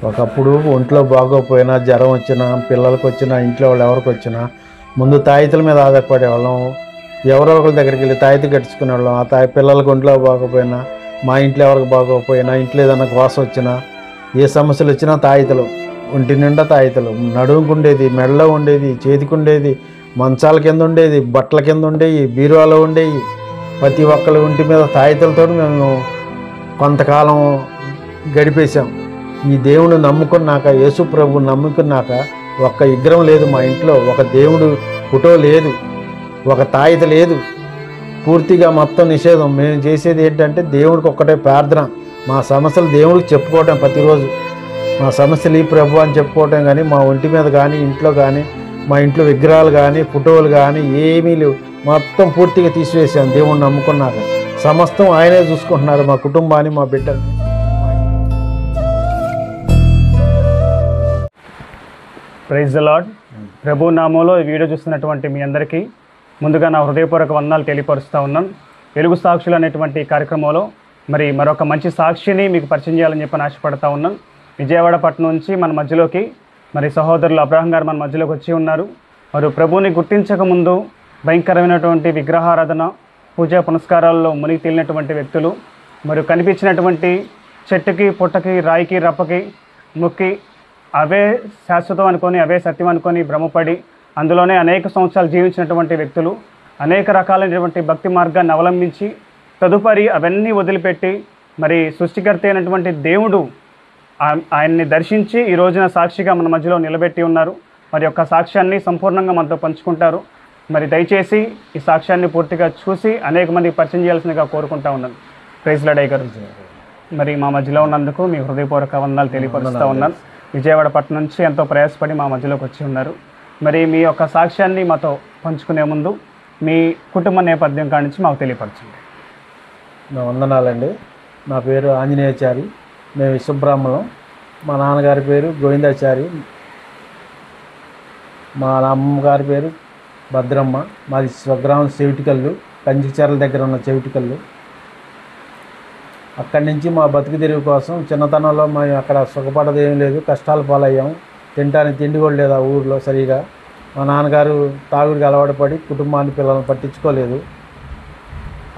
ఒకప్పుడు ఒంట్లో బాగోకపోయినా, జ్వరం వచ్చినా, పిల్లలకు వచ్చినా, ఇంట్లో వాళ్ళు ఎవరికి వచ్చినా ముందు తాయితుల మీద ఆధారపడేవాళ్ళం. ఎవరో ఒకరి దగ్గరికి వెళ్ళి తాయితీ కట్టించుకునేవాళ్ళం. ఆ పిల్లలకు ఒంట్లో బాగోకపోయినా, మా ఇంట్లో ఎవరికి బాగోకపోయినా, ఇంట్లో ఏదైనా కోసం వచ్చినా, ఏ సమస్యలు వచ్చినా తాయితలు, ఒంటి నిండా తాయితలు, నడుముకు ఉండేది, మెడలో ఉండేది, చేతికి ఉండేది, మంచాల కింద ఉండేది, బట్టల కింద ఉండేవి, బీరువాలో ఉండేవి. ప్రతి ఒక్కరి ఒంటి మీద తాయితలతో మేము కొంతకాలం గడిపేశాం. ఈ దేవుడు నమ్ముకున్నాక, యేసు ప్రభు నమ్ముకున్నాక ఒక్క విగ్రహం లేదు మా ఇంట్లో, ఒక దేవుడు ఫోటో లేదు, ఒక తాయిత లేదు, పూర్తిగా మొత్తం నిషేధం. మేము చేసేది ఏంటంటే దేవుడికి ఒక్కటే ప్రార్థన, మా సమస్యలు దేవుడికి చెప్పుకోవటం. ప్రతిరోజు మా సమస్యలు ఈ ప్రభు అని చెప్పుకోవటం. కానీ మా ఒంటి మీద కానీ, ఇంట్లో కానీ, మా ఇంట్లో విగ్రహాలు కానీ, ఫోటోలు కానీ ఏమీ లేవు. మొత్తం పూర్తిగా తీసివేసాం దేవుడిని నమ్ముకున్నాక. సమస్తం ఆయనే చూసుకుంటున్నారు, మా కుటుంబాన్ని, మా బిడ్డని. Praise the lord. ప్రభు నామంలో ఈ వీడియో చూస్తున్నటువంటి మీ అందరికీ ముందుగా నా హృదయపూర్వక వందనాలు తెలియపరుస్తూ ఉన్నాను. వెలుగు సాక్షులు అనేటువంటి కార్యక్రమంలో మరి మరొక మంచి సాక్షిని మీకు పరిచయం చేయాలని చెప్పి ఆశపడతా ఉన్నాను. విజయవాడ పట్టణం నుంచి మన మధ్యలోకి మరి సహోదరులు అబ్రహం గారు మన మధ్యలోకి వచ్చి ఉన్నారు. మరి ప్రభువుని గుర్తించక ముందు భయంకరమైనటువంటి విగ్రహారాధన, పూజా పునస్కారాల్లో మునిగి తేలినటువంటి వ్యక్తులు, మరియు కనిపించినటువంటి చెట్టుకి, పుట్టకి, రాయికి, రప్పకి మొక్కి అవే శాశ్వతం అనుకొని, అవే సత్యం అనుకొని భ్రమపడి అందులోనే అనేక సంవత్సరాలు జీవించినటువంటి వ్యక్తులు, అనేక రకాలైనటువంటి భక్తి మార్గాన్ని అవలంబించి తదుపరి అవన్నీ వదిలిపెట్టి మరి సృష్టికర్త అయినటువంటి దేవుడు ఆయన్ని దర్శించి ఈ రోజున సాక్షిగా మన మధ్యలో నిలబెట్టి ఉన్నారు. మరి యొక్క సాక్ష్యాన్ని సంపూర్ణంగా మనతో పంచుకుంటారు. మరి దయచేసి ఈ సాక్ష్యాన్ని పూర్తిగా చూసి అనేక మందికి పరిచయం చేయాల్సిందిగా కోరుకుంటా ఉన్నాను. ప్రైజ్ లార్డ్ గారు, మరి మా మధ్యలో ఉన్నందుకు మీ హృదయపూర్వక వందనాలు తెలియపరుస్తూ ఉన్నాను. విజయవాడ పట్టణం నుంచి ఎంతో ప్రయాసపడి మా మధ్యలోకి వచ్చి ఉన్నారు. మరి మీ యొక్క సాక్ష్యాన్ని మాతో పంచుకునే ముందు మీ కుటుంబ నేపథ్యం కాడి నుంచి మాకు తెలియపరచండి. నా వందనాలండి. నా పేరు ఆంజనేయాచారి, మేము విశ్వబ్రాహ్మణం. మా నాన్నగారి పేరు గోవిందాచారి, మా అమ్మగారి పేరు భద్రమ్మ. మాది స్వగ్రామం చెవిటికల్లు, కంచిచర్ల దగ్గర ఉన్న చెవిటికల్లు. అక్కడి నుంచి మా బతుకు తెరువు కోసం చిన్నతనంలో మేము అక్కడ సుఖపడదు ఏం లేదు, కష్టాలు పాలయ్యాము. తినడానికి తిండి కూడా లేదు ఆ ఊరిలో సరిగా. మా నాన్నగారు తాగుడికి అలవాటు పడి కుటుంబాన్ని, పిల్లలను పట్టించుకోలేదు.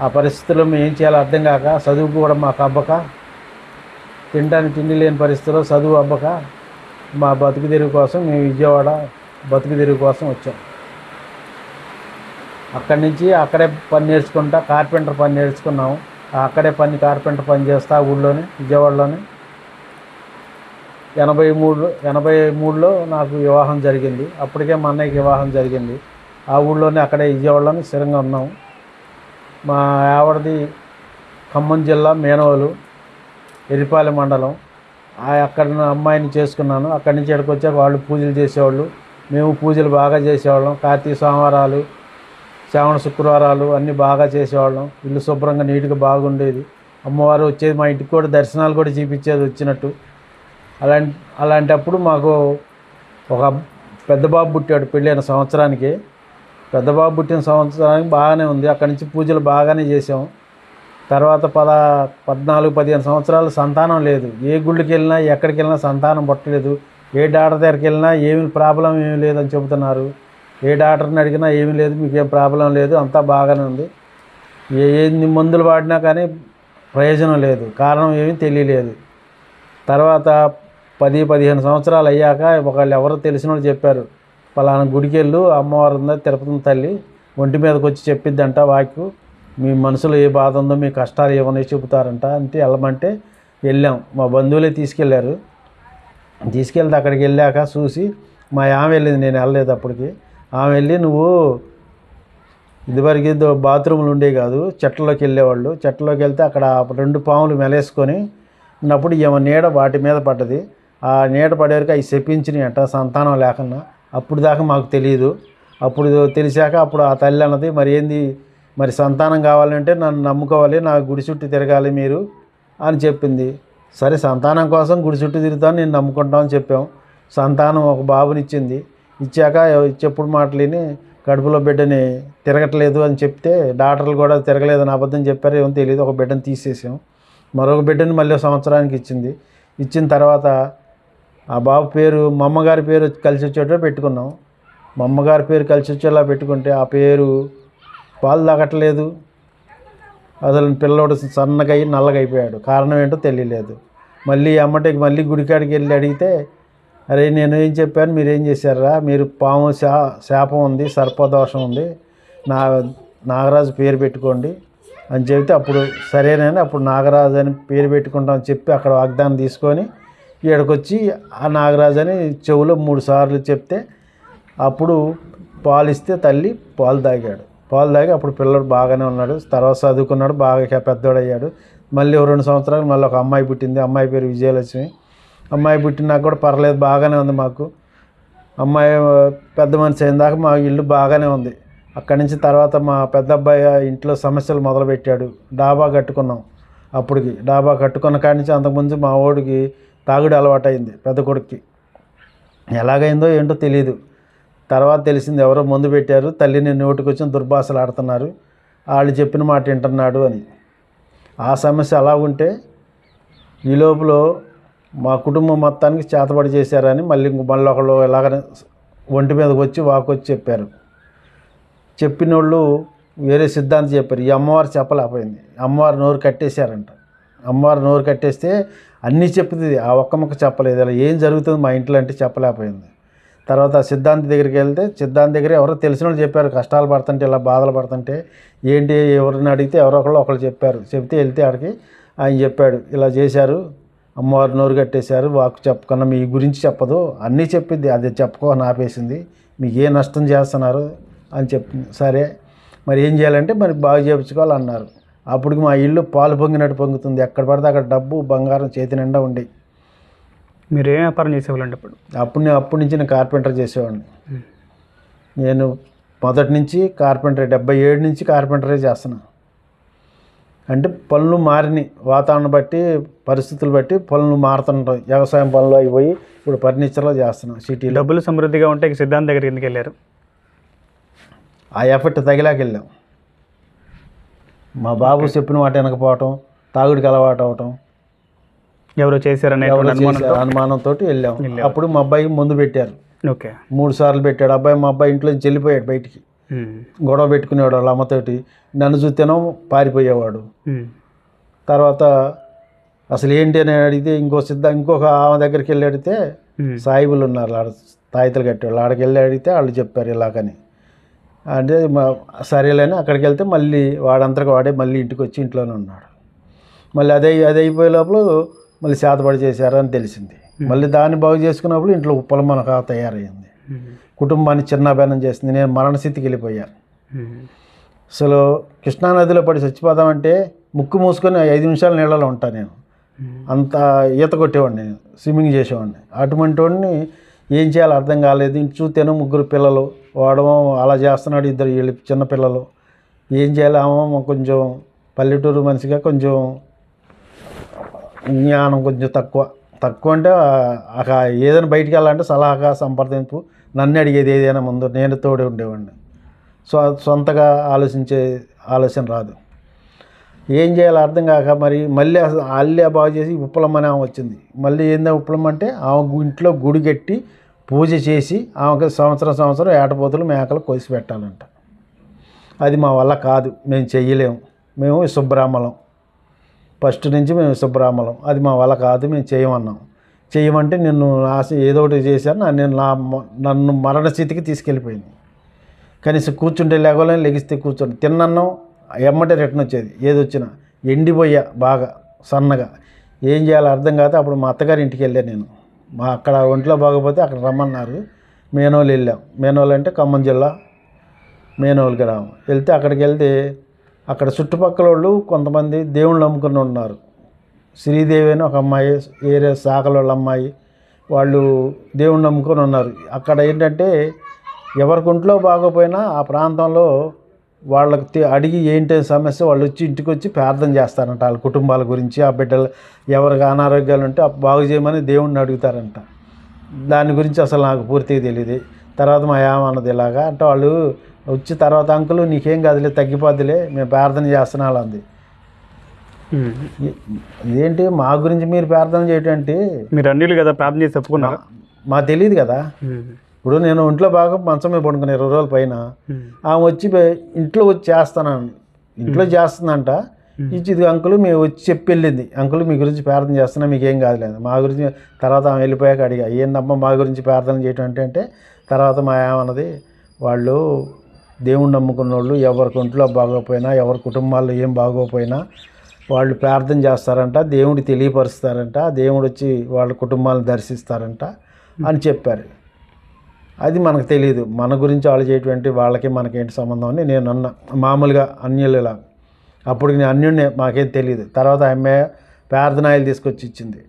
ఆ పరిస్థితుల్లో మేము ఏం చేయాలో అర్థం కాక, చదువు కూడా మాకు అబ్బక, తినడానికి తిండి లేని పరిస్థితుల్లో చదువు అబ్బక మా బతుకు తెరువు కోసం మేము విజయవాడ బతుకు తెరువు కోసం వచ్చాం. అక్కడి నుంచి అక్కడే పని నేర్చుకుంటా కార్పెంటర్ పని నేర్చుకున్నాము. అక్కడే కార్పెంటర్ పని చేస్తా ఊళ్ళోనే, విజయవాడలోనే. 83లో నాకు వివాహం జరిగింది. అప్పటికే మా అన్నయ్యకి వివాహం జరిగింది. ఆ ఊళ్ళోనే అక్కడే విజయవాడలోనే స్థిరంగా ఉన్నాము. మా ఆవిడది ఖమ్మం జిల్లా మేనవలు, ఎరిపాలె మండలం. అక్కడ అమ్మాయిని చేసుకున్నాను. అక్కడి నుంచి ఇక్కడికి వచ్చాక వాళ్ళు పూజలు చేసేవాళ్ళు, మేము పూజలు బాగా చేసేవాళ్ళం. కార్తీక సోమవారాలు, శ్రావణ శుక్రవారాలు అన్నీ బాగా చేసేవాళ్ళం. ఇల్లు శుభ్రంగా నీట్గా బాగుండేది. అమ్మవారు వచ్చేది మా ఇంటికి కూడా, దర్శనాలు కూడా చూపించేది వచ్చినట్టు. అలాంటప్పుడు మాకు ఒక పెద్ద బాబు పుట్టాడు పెళ్ళైన సంవత్సరానికి. పెద్ద బాబు పుట్టిన సంవత్సరానికి బాగానే ఉంది. అక్కడి నుంచి పూజలు బాగానే చేసాము. తర్వాత 14-15 సంవత్సరాలు సంతానం లేదు. ఏ గుళ్ళకి వెళ్ళినా, ఎక్కడికి వెళ్ళినా సంతానం పుట్టలేదు. ఏ డాక్టర్ దగ్గరికి వెళ్ళినా ఏమి ప్రాబ్లం ఏమీ లేదని చెబుతున్నారు. ఏ డాక్టర్ని అడిగినా ఏమీ లేదు, మీకేం ప్రాబ్లం లేదు, అంతా బాగానే ఉంది. ఎన్ని మందులు వాడినా కానీ ప్రయోజనం లేదు, కారణం ఏమీ తెలియలేదు. తర్వాత 10-15 సంవత్సరాలు అయ్యాక ఒకళ్ళు ఎవరో తెలిసిన వాళ్ళు చెప్పారు, పలానా గుడికి వెళ్ళు, అమ్మవారు ఉందా తిరుపతి తల్లి ఒంటి మీదకి వచ్చి చెప్పిద్దంట వాక్కు, మీ మనసులో ఏ బాధ ఉందో, మీ కష్టాలు ఏమన్నా చెబుతారంట అంటే వెళ్ళమంటే వెళ్ళాం. మా బంధువులే తీసుకెళ్ళారు. తీసుకెళ్తే అక్కడికి వెళ్ళాక చూసి, మా ఆమె వెళ్ళింది, నేను వెళ్ళలేదు అప్పటికి. ఆమె వెళ్ళి, నువ్వు ఇదివరకు బాత్రూములు ఉండేవి కాదు, చెట్లలోకి వెళ్ళేవాళ్ళు. చెట్లలోకి వెళ్తే అక్కడ 2 పాములు మెలేసుకొని ఉన్నప్పుడు ఏమో నీడ వాటి మీద పడ్డది. ఆ నీడ పడేవరకు అవి శపించినాయి అంట, సంతానం లేకుండా. అప్పుడు దాకా మాకు తెలియదు. అప్పుడు తెలిసాక అప్పుడు ఆ తల్లి అన్నది, మరి ఏంది, మరి సంతానం కావాలంటే నన్ను నమ్ముకోవాలి, నా గుడి చుట్టూ తిరగాలి మీరు అని చెప్పింది. సరే సంతానం కోసం గుడి చుట్టూ తిరుగుతాను, నేను నమ్ముకుంటామని చెప్పాం. సంతానం ఒక బాబునిచ్చింది. ఇచ్చాక చెప్పుడు మాటలని కడుపులో బిడ్డని తిరగట్లేదు అని చెప్తే, డాక్టర్లు కూడా తిరగలేదని అబద్ధం చెప్పారు, ఏమో తెలియదు. ఒక బిడ్డను తీసేసాం. మరొక బిడ్డని మళ్ళీ సంవత్సరానికి ఇచ్చింది. ఇచ్చిన తర్వాత ఆ బాబు పేరు మా అమ్మగారి పేరు కలిసి వచ్చేటో పెట్టుకున్నాం. మా అమ్మగారి పేరు కలిసి వచ్చేలా పెట్టుకుంటే ఆ పేరు పాలు తాగట్లేదు. అసలు పిల్లోడు సన్నగా అయ్యి నల్లగా అయిపోయాడు. కారణం ఏంటో తెలియలేదు. మళ్ళీ అమ్మటికి మళ్ళీ గుడికాడికి వెళ్ళి అడిగితే, అరే నేను ఏం చెప్పాను, మీరు ఏం చేశారా, మీరు పాము శాపం ఉంది, సర్పదోషం ఉంది, నాగరాజు పేరు పెట్టుకోండి అని చెబితే అప్పుడు సరేనని అప్పుడు నాగరాజు అని పేరు పెట్టుకుంటామని చెప్పి అక్కడ వాగ్దానం తీసుకొని ఈడకొచ్చి ఆ నాగరాజు అని చెవులో 3 సార్లు చెప్తే అప్పుడు పాలు ఇస్తే తల్లి పాలు తాగాడు. పాలు తాగి అప్పుడు పిల్లడు బాగానే ఉన్నాడు. తర్వాత చదువుకున్నాడు, బాగా పెద్దోడయ్యాడు. మళ్ళీ 2 సంవత్సరాలు మళ్ళీ ఒక అమ్మాయి పుట్టింది. అమ్మాయి పేరు విజయలక్ష్మి. అమ్మాయి పుట్టినాక కూడా పర్లేదు, బాగానే ఉంది మాకు. అమ్మాయి పెద్ద మనిషి అయిన దాకా మా ఇల్లు బాగానే ఉంది. అక్కడి నుంచి తర్వాత మా పెద్ద అబ్బాయి ఇంట్లో సమస్యలు మొదలుపెట్టాడు. డాబా కట్టుకున్నాం. అప్పటికి డాబా కట్టుకున్న కాడి నుంచి అంతకుముందు మా వాడికి తాగుడు అలవాటైంది పెద్ద కొడుక్కి. ఎలాగైందో ఏంటో తెలియదు. తర్వాత తెలిసింది ఎవరో ముందు పెట్టారు, తల్లిని నోటికొచ్చిన దుర్భాషలు ఆడుతున్నారు, వాళ్ళు చెప్పిన మాట వింటున్నాడు అని. ఆ సమస్య అలా ఉంటే ఈ లోపల మా కుటుంబం మొత్తానికి చేతబడి చేశారని మళ్ళీ ఒకళ్ళు ఎలాగనే ఒంటి మీదకి వచ్చి వాకొచ్చి చెప్పారు. చెప్పిన వాళ్ళు వేరే సిద్ధాంతం చెప్పారు. ఈ అమ్మవారు చెప్పలేకపోయింది. అమ్మవారు నోరు కట్టేశారంట. అమ్మవారు నోరు కట్టేస్తే అన్నీ చెప్తుంది, ఆ ఒక్క ముక్క చెప్పలేదు. అలా ఏం జరుగుతుంది మా ఇంట్లో అంటే చెప్పలేకపోయింది. తర్వాత సిద్ధాంతి దగ్గరికి వెళ్తే సిద్ధాంతి దగ్గర ఎవరో తెలిసిన వాళ్ళు చెప్పారు, కష్టాలు పడుతుంటే ఇలా బాధలు పడుతుంటే ఏంటి ఎవరిని అడిగితే ఎవరో ఒకళ్ళు చెప్పారు. చెప్తే వెళ్తే ఆడికి ఆయన చెప్పాడు, ఇలా చేశారు, అమ్మవారు నోరు కట్టేశారు, వాకు చెప్పకుండా మీ గురించి చెప్పదు, అన్నీ చెప్పింది, అది చెప్పుకోని ఆపేసింది, మీకు ఏ నష్టం చేస్తున్నారు అని చెప్పింది. సరే మరి ఏం చేయాలంటే మరి బాగు చేయించుకోవాలన్నారు. అప్పటికి మా ఇల్లు పాలు పొంగినట్టు పొంగుతుంది. ఎక్కడ పడితే అక్కడ డబ్బు బంగారం చేతి నిండా ఉండి. మీరు ఏం వ్యాపారం చేసేవాళ్ళండి అప్పుడు? అప్పటి నుంచి నేను కార్పెంటర్ చేసేవాడిని. నేను మొదటి నుంచి కార్పెంటరే, 77 నుంచి కార్పెంటరే చేస్తున్నాను. అంటే పనులు మారినాయి, వాతావరణం బట్టి పరిస్థితులు బట్టి పనులు మారుతుంటాయి. వ్యవసాయం పనులు అయిపోయి ఇప్పుడు ఫర్నిచర్లో చేస్తున్నాం సిటీలో. డబ్బులు సమృద్ధిగా ఉంటే సిద్ధాంత్ దగ్గరికి ఎందుకు వెళ్ళారు? ఆ ఎఫెక్ట్ తగిలాక వెళ్ళాం. మా బాబు చెప్పిన మాట వెనకపోవటం, తాగుడికి అలవాటు అవటం, ఎవరో చేశారనే అనుమానంతో వెళ్ళాం. అప్పుడు మా అబ్బాయికి ముందు పెట్టారు. ఓకే, 3 సార్లు పెట్టాడు. మా అబ్బాయి ఇంట్లో నుంచి వెళ్ళిపోయాడు బయటికి. గొడవ పెట్టుకునేవాడు వాళ్ళ అమ్మతోటి. నన్ను చూస్తేనో పారిపోయేవాడు. తర్వాత అసలు ఏంటి అని అడిగితే ఇంకొక ఆమె దగ్గరికి వెళ్ళి అడిగితే సాయిబులు ఉన్నారు, ఆడ తాయితలు కట్టేవాళ్ళు, ఆడికి వెళ్ళి అడిగితే వాళ్ళు చెప్పారు ఇలాగని. అంటే సరేలేని అక్కడికి వెళ్తే మళ్ళీ వాడంతకు వాడే మళ్ళీ ఇంటికి వచ్చి ఇంట్లోనే ఉన్నాడు. మళ్ళీ అది అయిపోయే లోపల మళ్ళీ చేతబడి చేశారని తెలిసింది. మళ్ళీ దాన్ని బాగు చేసుకున్నప్పుడు ఇంట్లో ఉప్పలమనక తయారైంది. కుటుంబాన్ని చిన్నాభిన్నం చేసింది. నేను మరణస్థితికి వెళ్ళిపోయాను. అసలు కృష్ణానదిలో పడి చచ్చిపోదామంటే ముక్కు మూసుకొని 5 నిమిషాలు నీళ్ళలో ఉంటాను నేను. అంత ఈత కొట్టేవాడిని, నేను స్విమ్మింగ్ చేసేవాడిని. అటువంటి వాడిని ఏం చేయాలో అర్థం కాలేదు. ఇంటి చూస్తేనో 3 పిల్లలు, వాడమో అలా చేస్తున్నాడు, 2 వీళ్ళు చిన్నపిల్లలు. ఏం చేయాలి? ఆమె కొంచెం పల్లెటూరు మనిషిగా కొంచెం జ్ఞానం కొంచెం తక్కువ అంటే ఏదైనా బయటికి వెళ్ళాలంటే సలహాగా సంప్రదింపు, నన్ను అడిగేది ఏదైనా ముందు, నేను తోడే ఉండేవాడిని. సొంతగా ఆలోచన రాదు. ఏం చేయాలో అర్థం కాక మళ్ళీ అల్లే బాగు చేసి ఉప్పలమ్మని ఆమె వచ్చింది. మళ్ళీ ఏందో ఉప్పలమ్మ అంటే ఆమె ఇంట్లో గుడి కట్టి పూజ చేసి ఆమెకు సంవత్సరం ఏటపోతులు మేకలు కోసి పెట్టాలంట. అది మా వల్ల కాదు, మేము చెయ్యలేము. మేము శుభ్రామలం, ఫస్ట్ నుంచి మేము శుభ్రామలం, అది మా వల్ల కాదు, మేము చేయమన్నాం. చేయమంటే నిన్ను ఏదో ఒకటి చేశాను, నన్ను మరణ స్థితికి తీసుకెళ్ళిపోయింది. కనీసం కూర్చుంటే లేగలేని, లెగిస్తే కూర్చోండి, తిన్నన్నం ఎమ్మటే రిటర్న్ వచ్చేది. ఏది వచ్చినా ఎండిపోయా బాగా సన్నగా. ఏం చేయాలో అర్థం కాదు. అప్పుడు మా అత్తగారి ఇంటికి వెళ్ళాను నేను. అక్కడ ఒంట్లో బాగోపోతే అక్కడ రమ్మన్నారు. మేనోలు వెళ్ళాం. మేనోలు అంటే ఖమ్మం జిల్లా మేనోలు గ్రామం. వెళ్తే అక్కడికి వెళ్తే అక్కడ చుట్టుపక్కల వాళ్ళు కొంతమంది దేవుళ్ళు నమ్ముకుని ఉన్నారు. శ్రీదేవి అని ఒక అమ్మాయి, ఏరియా శాఖల వాళ్ళ అమ్మాయి, వాళ్ళు దేవుళ్ళు నమ్ముకొని ఉన్నారు. అక్కడ ఏంటంటే ఎవరికి ఒంట్లో బాగోపోయినా ఆ ప్రాంతంలో వాళ్ళకి అడిగి ఏంటి సమస్య, వాళ్ళు వచ్చి ఇంటికి వచ్చి ప్రార్థన చేస్తారంట. వాళ్ళ కుటుంబాల గురించి, ఆ బిడ్డలు ఎవరికి అనారోగ్యాలు ఉంటే బాగు చేయమని దేవుణ్ణి అడుగుతారంట. దాని గురించి అసలు నాకు పూర్తిగా తెలియదు. తర్వాత మా ఏమన్నది ఇలాగా అంటే వాళ్ళు వచ్చి తర్వాత అంకులు నీకేం కాదులే, తగ్గిపోద్దులే, మేము ప్రార్థన చేస్తున్నాం అంది. ఇదేంటి మా గురించి మీరు ప్రార్థన చేయటం అంటే మీరు అన్యులు కదా, ప్రార్థన చేసి తప్పుకున్నారా? మా తెలియదు కదా. ఇప్పుడు నేను ఒంట్లో బాగా మంచం మీద పడుకున్నాను 20 రోజుల పైన. ఆమె వచ్చి ఇంట్లో వచ్చి చేస్తానని ఇంట్లో చేస్తుందంట. ఇది అంకుల్ మేము వచ్చి చెప్పి వెళ్ళింది, అంకుల్ మీ గురించి ప్రార్థన చేస్తున్నా, మీకు ఏం కాదులేదు. మా గురించి తర్వాత ఆమె వెళ్ళిపోయాక అడిగా, ఏందమ్మా మా గురించి ప్రార్థన చేయటం అంటే తర్వాత మా ఏమన్నది, వాళ్ళు దేవుణ్ణి నమ్ముకున్న వాళ్ళు ఎవరికి ఒంట్లో బాగోపోయినా, ఎవరి కుటుంబాల్లో ఏం బాగోపోయినా వాళ్ళు ప్రార్థన చేస్తారంట, దేవుడు తెలియపరుస్తారంట, దేవుడు వచ్చి వాళ్ళ కుటుంబాలను దర్శిస్తారంట అని చెప్పారు. అది మనకు తెలియదు, మన గురించి వాళ్ళు చేయటువంటి వాళ్ళకి మనకేంటి సంబంధం అని నేను అన్న. మామూలుగా అన్యులులా అప్పుడు నేను అన్యుడిని, మాకేం తెలియదు. తర్వాత ఆమె ప్రార్థనాయలు తీసుకొచ్చి ఇచ్చింది,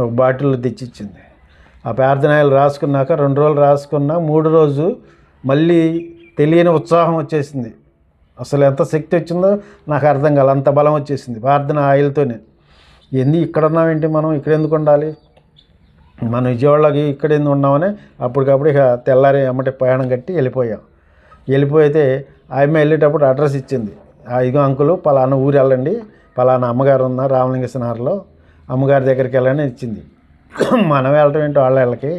ఒక బాటిల్లో తెచ్చిచ్చింది. ఆ ప్రార్థనాయలు రాసుకున్నాక 2 రోజులు రాసుకున్నా, 3 రోజు మళ్ళీ తెలియని ఉత్సాహం వచ్చేసింది. అసలు ఎంత శక్తి వచ్చిందో నాకు అర్థం కాదు, అంత బలం వచ్చేసింది ప్రార్థన ఆయిల్తోనే. ఇక్కడ ఉన్నామేంటి, మనం ఇక్కడ ఎందుకు ఉండాలి, మనం విజయవాడలోకి ఇక్కడ ఎందుకు ఉన్నామని అప్పటికప్పుడు ఇక తెల్లారి అమ్మటి ప్రయాణం కట్టి వెళ్ళిపోయితే ఆమె వెళ్ళేటప్పుడు అడ్రస్ ఇచ్చింది. ఇగో అంకులు పలానా ఊరు వెళ్ళండి, పలానా అమ్మగారు ఉన్న రామలింగేశ్వరంలో అమ్మగారి దగ్గరికి వెళ్ళని ఇచ్చింది. మనం వెళ్ళటం ఏంటి వాళ్ళ వాళ్ళకి,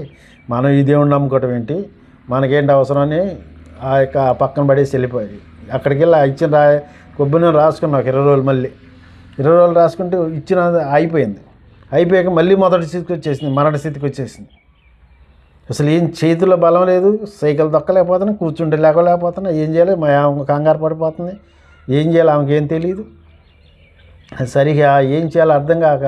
మనం ఈ దేవుడిని నమ్ముకోవటం ఏంటి, మనకేంటి అవసరం అని ఆ యొక్క పక్కన పడేసి వెళ్ళిపోయి అక్కడికి వెళ్ళి ఇచ్చిన కొబ్బరి రాసుకున్నాం. 20 రోజులు మళ్ళీ 20 రోజులు రాసుకుంటే ఇచ్చిన అయిపోయాక మళ్ళీ మొదటి స్థితికి వచ్చేసింది, మరణ స్థితికి వచ్చేసింది. అసలు ఏం చేతిలో బలం లేదు, సైకిల్ దొక్కలేకపోతున్నా, కూర్చుంటే లేకపోతున్నా, ఏం చేయాలి, మా ఆమె కంగారు పడిపోతుంది, ఏం చేయాలి ఆమెకి ఏం తెలియదు. సరిగా ఏం చేయాలో అర్థం కాక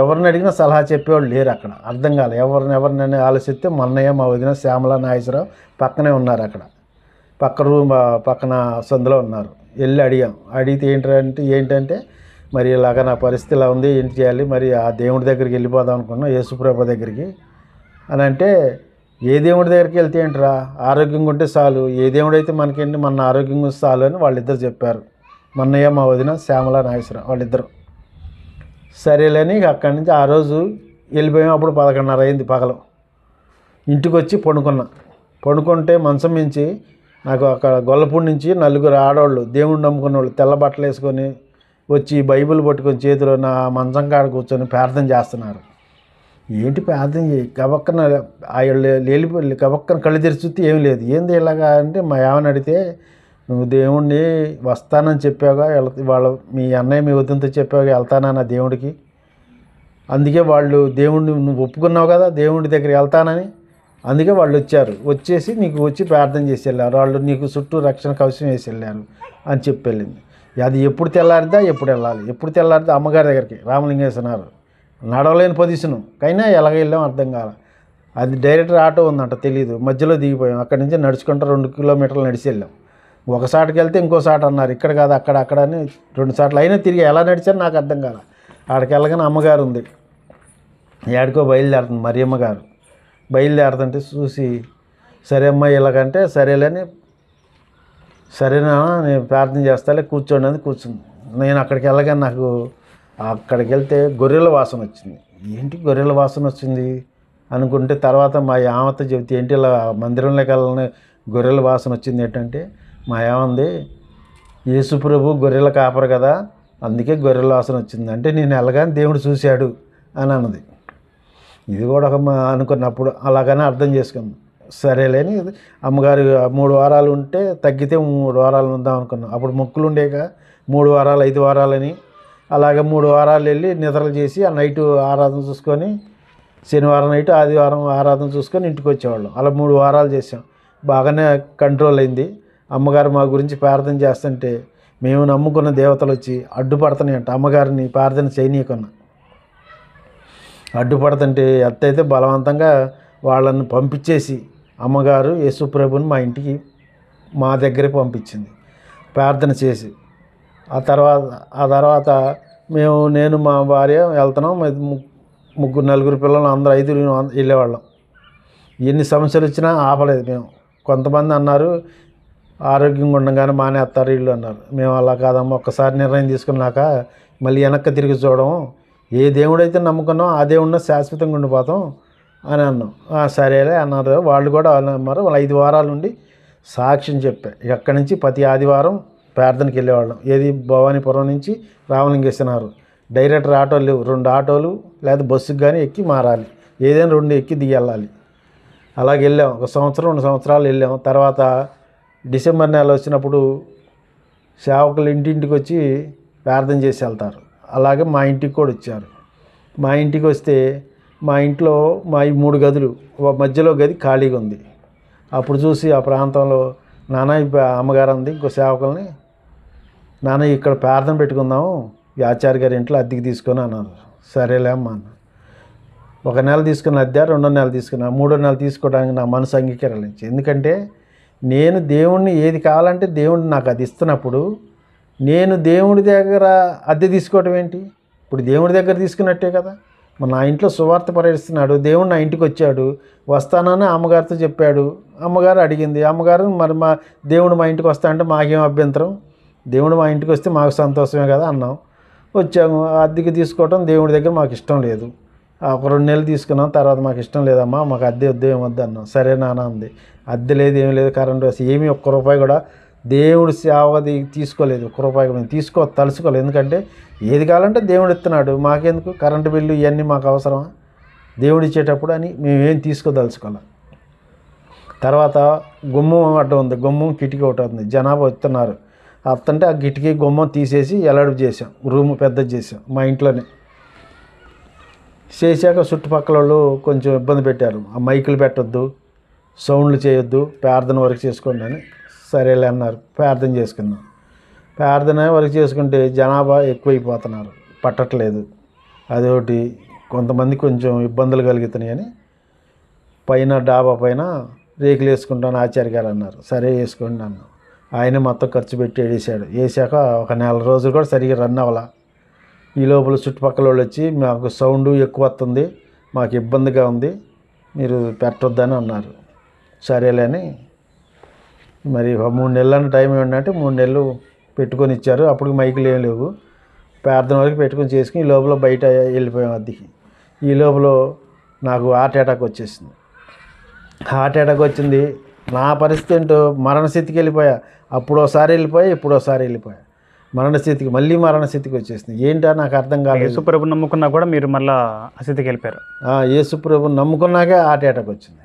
ఎవరిని అడిగినా సలహా చెప్పేవాళ్ళు లేరు అక్కడ, అర్థం కాలే. ఎవరినైనా ఆలోచిస్తే మా అన్నయ్య, మా వదిన శ్యామల, నాగేశ్వరరావు పక్కనే ఉన్నారు, అక్కడ పక్కన సందులో ఉన్నారు. వెళ్ళి అడిగితే ఏంటంటే మరి ఇలాగ నా పరిస్థితి ఇలా ఉంది, ఏంటి చేయాలి, మరి ఆ దేవుడి దగ్గరికి వెళ్ళిపోదాం అనుకున్నాం, యేసుప్రభు దగ్గరికి అని అంటే, ఏ దేవుడి దగ్గరికి వెళ్తే ఏంటిరా, ఆరోగ్యంగా ఉంటే చాలు, ఏ దేవుడు అయితే మనకేంటి, మన ఆరోగ్యంగా ఉంటే చాలు అని వాళ్ళిద్దరు చెప్పారు. మా అన్నయ్య, మా వదిన శ్యామల, నాగేశ్వరరావు వాళ్ళిద్దరు. సరేలేని అక్కడి నుంచి ఆ రోజు వెళ్ళిపోయాం. అప్పుడు 11:30 అయింది పగలు. ఇంటికి వచ్చి పడుకుంటే మంచం మించి నాకు అక్కడ గొల్లపూడి నుంచి 4 ఆడవాళ్ళు దేవుణ్ణి నమ్ముకున్న వాళ్ళు తెల్ల బట్టలు వేసుకొని వచ్చి బైబిల్ పట్టుకొని చేతిలో నా మంచం కాడ కూర్చొని ప్రార్థన చేస్తున్నారు. ఏంటి ప్రార్థన చేయి, గబక్కన వెళ్ళిపోయి గబక్కన కళ్ళు తెరిచి చూస్తే ఏం లేదు. ఏంది ఇలాగా అంటే మా ఏమని అడిగితే, నువ్వు దేవుణ్ణి వస్తానని చెప్పావుగా, మీ అన్నయ్య మీ వద్దంతో చెప్పావుగా వెళ్తానన్న దేవుడికి, అందుకే వాళ్ళు దేవుణ్ణి నువ్వు ఒప్పుకున్నావు కదా దేవుడి దగ్గరికి వెళ్తానని, అందుకే వాళ్ళు వచ్చేసి నీకు వచ్చి ప్రార్థన చేసి వెళ్ళారు, వాళ్ళు నీకు చుట్టూ రక్షణ కవచం వేసి వెళ్ళారు అని చెప్పి వెళ్ళింది. అది ఎప్పుడు తెల్లారిదా, ఎప్పుడు వెళ్ళాలి, ఎప్పుడు తెల్లారిదా అమ్మగారి దగ్గరికి రామలింగేశ్వరరావు నడవలేని పొజిషను, కైనా ఎలాగ వెళ్ళాం అర్థం కాల. అది డైరెక్టర్ ఆటో ఉందంట, తెలియదు, మధ్యలో దిగిపోయాం. అక్కడి నుంచి నడుచుకుంటూ 2 కిలోమీటర్లు నడిచి వెళ్ళాం. ఒకసాటికి వెళ్తే ఇంకోసారి అన్నారు, ఇక్కడ కాదు అక్కడ అని 2 సార్లు అయినా తిరిగి ఎలా నడిచారో నాకు అర్థం కాల. ఆడికి వెళ్ళగానే అమ్మగారు ఉంది, ఏడుకో బయలుదేరుతుంది, మరియమ్మ గారు బయలుదేరుతుంటే చూసి, సరే అమ్మ ఇలాగంటే సరేలేని, సరేనా నేను ప్రార్థన చేస్తాలే కూర్చోండి అని కూర్చుంది. నేను అక్కడికి వెళ్ళగానే నాకు అక్కడికి వెళ్తే గొర్రెల వాసన వచ్చింది. ఏంటి గొర్రెల వాసన వచ్చింది అనుకుంటే తర్వాత మా యామతో చెబితే, ఏంటి ఇలా మందిరంలోకి వెళ్ళని గొర్రెల వాసన వచ్చింది ఏంటంటే, మా ఏమంది, యేసుప్రభు గొర్రెల కాపరు కదా, అందుకే గొర్రెల వాసన వచ్చింది అంటే, నేను వెళ్ళగానే దేవుడు చూశాడు అని అన్నది. ఇది కూడా ఒక అనుకున్నప్పుడు అలాగనే అర్థం చేసుకుంది. సరేలేని అమ్మగారు 3 వారాలు ఉంటే తగ్గితే 3 వారాలు ఉందాం అనుకున్నాం. అప్పుడు మొక్కులు ఉండేక 3 వారాలు 5 వారాలని అలాగే 3 వారాలు వెళ్ళి నిద్రలు చేసి ఆ నైటు ఆరాధన చూసుకొని, శనివారం నైటు ఆదివారం ఆరాధన చూసుకొని ఇంటికి వచ్చేవాళ్ళం. అలా 3 వారాలు చేసాం. బాగానే కంట్రోల్ అయింది. అమ్మగారు మా గురించి ప్రార్థన చేస్తుంటే మేము నమ్ముకున్న దేవతలు వచ్చి అడ్డుపడుతున్నాయంట, అమ్మగారిని ప్రార్థన చేయనీయకున్నా అడ్డుపడుతుంటే ఎత్తైతే బలవంతంగా వాళ్ళని పంపించేసి అమ్మగారు యేసుప్రభుని మా ఇంటికి మా దగ్గరికి పంపించింది ప్రార్థన చేసి. ఆ తర్వాత నేను మా భార్య వెళ్తున్నాం, 3-4 పిల్లలు అందరూ 5 వెళ్ళేవాళ్ళం. ఎన్ని సమస్యలు వచ్చినా ఆపలేదు మేము. కొంతమంది అన్నారు ఆరోగ్యంగా ఉండగానే మానేస్తారు వీళ్ళు అన్నారు. మేము అలా కాదమ్మా, ఒక్కసారి నిర్ణయం తీసుకున్నాక మళ్ళీ వెనక్కి తిరిగి చూడడం, ఏ దేవుడైతే నమ్ముకున్నాం ఆ దేవుడిని శాశ్వతంగా ఉండిపోతాం అని అన్నాం. సరేలే అన్నారు. వాళ్ళు కూడా అన్నారు. వాళ్ళు 5 వారాల నుండి సాక్ష్యం చెప్పా. అక్కడి నుంచి ప్రతి ఆదివారం ప్రార్థనకి వెళ్ళేవాళ్ళం. ఏది భవానీపురం నుంచి రామలింగేశ్వర డైరెక్టర్ ఆటోలు లేవు, 2 ఆటోలు లేదా బస్సుకి కానీ ఎక్కి మారాలి, ఏదైనా 2 ఎక్కి దిగి వెళ్ళాలి. అలాగే వెళ్ళాం, 1 సంవత్సరం 2 సంవత్సరాలు వెళ్ళాం. తర్వాత డిసెంబర్ నెల వచ్చినప్పుడు సేవకులు ఇంటింటికి వచ్చి ప్రార్థన చేసి వెళ్తారు. అలాగే మా ఇంటికి కూడా వచ్చారు. మా ఇంటికి వస్తే మా ఇంట్లో మా ఈ 3 గదులు, మధ్యలో గది ఖాళీగా ఉంది. అప్పుడు చూసి ఆ ప్రాంతంలో నాన్న అమ్మగారు అంది ఇంకో సేవకుల్ని, నాన్న ఇక్కడ ప్రార్థన పెట్టుకుందాము ఈ ఆచార్య గారి ఇంట్లో అద్దెకి తీసుకొని అన్నారు. సరేలే అమ్మ అన్న. 1 నెల తీసుకున్న అద్దె, 2వ నెల తీసుకున్నా, 3వ నెల తీసుకోవడానికి నా మనసు అంగీకరించింది. ఎందుకంటే నేను దేవుణ్ణి ఏది కావాలంటే దేవుడు నాకు అది ఇస్తున్నప్పుడు నేను దేవుడి దగ్గర అద్దె తీసుకోవటం ఏంటి? ఇప్పుడు దేవుడి దగ్గర తీసుకున్నట్టే కదా. నా ఇంట్లో సువార్త పరిస్తున్నాడు, దేవుడు నా ఇంటికి వచ్చాడు, వస్తానని అమ్మగారితో చెప్పాడు. అమ్మగారు అడిగింది, అమ్మగారు మరి మా దేవుడు మా ఇంటికి వస్తా అంటే మాకేం అభ్యంతరం, దేవుడు మా ఇంటికి వస్తే మాకు సంతోషమే కదా అన్నాం. వచ్చాము. అద్దెకి తీసుకోవటం దేవుడి దగ్గర మాకు ఇష్టం లేదు. ఒక 2 నెలలు తీసుకున్నాం. తర్వాత మాకు ఇష్టం లేదమ్మా, మాకు అద్దె వద్దు ఏమొద్దు అన్నాం. సరే నాన్న అంది. అద్దె లేదు, ఏమి లేదు, కరెంటు ఏమీ 1 రూపాయి కూడా దేవుడు సేవది తీసుకోలేదు. 1 రూపాయి కూడా మేము తలుసుకోలేదు. ఎందుకంటే ఏది కావాలంటే దేవుడు ఇస్తున్నాడు, మాకెందుకు కరెంటు బిల్లు ఇవన్నీ మాకు అవసరమా దేవుడు ఇచ్చేటప్పుడు అని మేమేం తీసుకోదలుచుకోవాలి. తర్వాత గుమ్మం అడ్డం ఉంది, గుమ్మం కిటికీ ఒకటి ఉంది. జనాభా వస్తున్నారు, అత్తంటే ఆ కిటికీ గుమ్మం తీసేసి ఎలాడు చేసాం, రూమ్ పెద్దది చేసాం మా ఇంట్లోనే. చేశాక చుట్టుపక్కల వాళ్ళు కొంచెం ఇబ్బంది పెట్టారు, ఆ మైకులు పెట్టొద్దు, సౌండ్లు చేయొద్దు, ప్రార్థన వరకు చేసుకోండి అని. సరేలే అన్నారు. ప్రార్థన చేసుకున్నాం. ప్రార్థన వరకు చేసుకుంటే జనాభా ఎక్కువైపోతున్నారు, పట్టట్లేదు. అదొకటి కొంతమంది కొంచెం ఇబ్బందులు కలుగుతున్నాయి అని పైన డాబా పైన రేకులు వేసుకుంటాను ఆచార్య గారు అన్నారు. సరే వేసుకోండి అన్నాం. ఆయన మొత్తం ఖర్చు పెట్టి వేసాడు. వేసాక 1 నెల రోజులు కూడా సరిగ్గా రన్ అవ్వాల. ఈ లోపల చుట్టుపక్కల వాళ్ళు వచ్చి మాకు సౌండ్ ఎక్కువ వస్తుంది, మాకు ఇబ్బందిగా ఉంది, మీరు పెట్టొద్దని అన్నారు. సరేలే అని మరి 3 నెలల టైం ఏంటంటే 3 నెలలు పెట్టుకొని ఇచ్చారు. అప్పుడు మైకులు ఏం లేవు, ప్రార్థన వరకు పెట్టుకొని చేసుకుని ఈ లోపల బయట వెళ్ళిపోయాం అద్దెకి. ఈ లోపల నాకు హార్ట్ అటాక్ వచ్చేసింది. హార్ట్ అటాక్ వచ్చింది. నా పరిస్థితి ఏంటో మరణస్థితికి వెళ్ళిపోయా. అప్పుడోసారి వెళ్ళిపోయా, ఇప్పుడోసారి వెళ్ళిపోయా. మరణస్థితికి మళ్ళీ మరణస్థితికి వచ్చేసింది. ఏంటో నాకు అర్థం కాలేదు. యేసుప్రభుని నమ్ముకున్నా కూడా మీరు మళ్ళీ ఆ స్థితికి వెళ్ళిపోయారు. యేసుప్రభుని నమ్ముకున్నాకే హార్ట్ అటాక్ వచ్చింది.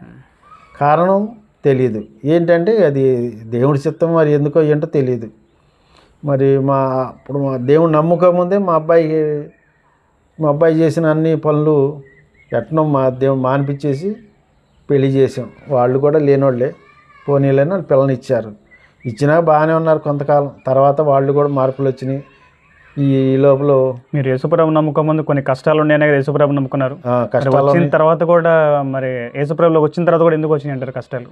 కారణం తెలియదు. ఏంటంటే అది దేవుడి చిత్తం, మరి ఎందుకో ఏంటో తెలియదు. మరి ఇప్పుడు మా దేవుడు నమ్ముకోముందే మా అబ్బాయి చేసిన అన్ని పనులు ఎట్నో మా దేవుడు మానిపించేసి పెళ్లి చేసాం. వాళ్ళు కూడా లేనోళ్ళే, పోనీళ్ళని పిల్లని ఇచ్చారు. ఇచ్చినా బాగానే ఉన్నారు కొంతకాలం. తర్వాత వాళ్ళు కూడా మార్పులు వచ్చినాయి. ఈ లోపల మీరు యేసుప్రభు నమ్ముకోముందు కొన్ని కష్టాలు ఉన్నాయనే కదా యేసుప్రభు నమ్ముకున్నారు. కష్టాలు వచ్చిన తర్వాత కూడా, మరి యేసుప్రభులోకి వచ్చిన తర్వాత కూడా ఎందుకు వచ్చినాయి అంటారు కష్టాలు?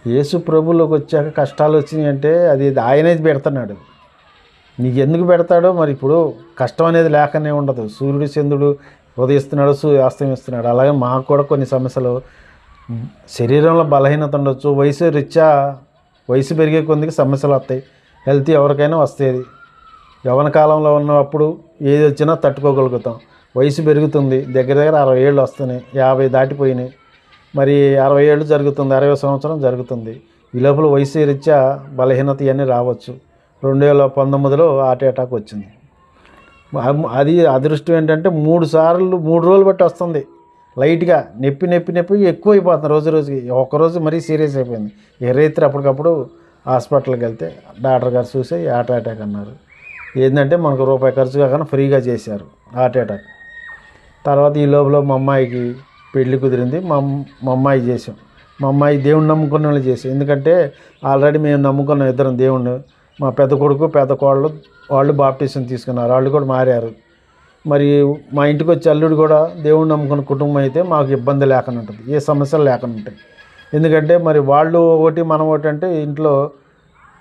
యేసు ప్రభులోకి వచ్చాక కష్టాలు వచ్చినాయి అంటే అది ఆయనే పెడుతున్నాడు. నీకు ఎందుకు పెడతాడో మరి. ఇప్పుడు కష్టం అనేది లేకనే ఉండదు. సూర్యుడు చంద్రుడు ఉదయిస్తున్నాడు, అస్తమిస్తున్నాడు. అలాగే మాకు కూడా కొన్ని సమస్యలు, శరీరంలో బలహీనత ఉండొచ్చు, వయసు పెరిగే కొద్దికి సమస్యలు వస్తాయి. హెల్త్ ఎవరికైనా వస్తుంది. యవ్వన కాలంలో ఉన్నప్పుడు ఏది వచ్చినా తట్టుకోగలుగుతాం. వయసు పెరుగుతుంది, దగ్గర 60 ఏళ్ళు వస్తున్నాయి, 50 దాటిపోయినాయి. మరి 60 ఏళ్ళు జరుగుతుంది, 60వ సంవత్సరం జరుగుతుంది. ఈ లోపల వయసు రీత్యా బలహీనత ఇవన్నీ రావచ్చు. 2019లో హార్ట్ అటాక్ వచ్చింది. అది అదృష్టం ఏంటంటే 3 రోజులు బట్టి వస్తుంది. లైట్గా నొప్పి ఎక్కువ అయిపోతుంది రోజు రోజుకి. ఒక్కరోజు మరీ సీరియస్ అయిపోయింది. రైతులు అప్పటికప్పుడు హాస్పిటల్కి వెళ్తే డాక్టర్ గారు చూసి హార్ట్ అటాక్ అన్నారు. ఏంటంటే మనకు రూపాయి ఖర్చు కాకుండా ఫ్రీగా చేశారు హార్ట్ అటాక్. తర్వాత ఈ లోపల మా అమ్మాయికి పెళ్లి కుదిరింది. మా అమ్మాయి చేసాం. మా అమ్మాయి దేవుణ్ణి నమ్ముకున్న వాళ్ళు చేసాం. ఎందుకంటే ఆల్రెడీ మేము నమ్ముకున్నాం ఇద్దరం దేవుణ్ణి. మా పెద్ద కొడుకు పెద్ద కోడలు వాళ్ళు బాప్టిజం తీసుకున్నారు, వాళ్ళు కూడా మారారు. మరి మా ఇంటికి వచ్చే అల్లుడు కూడా దేవుణ్ణి నమ్ముకున్న కుటుంబం అయితే మాకు ఇబ్బంది లేకుండా ఉంటుంది, ఏ సమస్యలు లేకుండా ఉంటాయి. ఎందుకంటే మరి వాళ్ళు ఒకటి మనం ఒకటి అంటే ఇంట్లో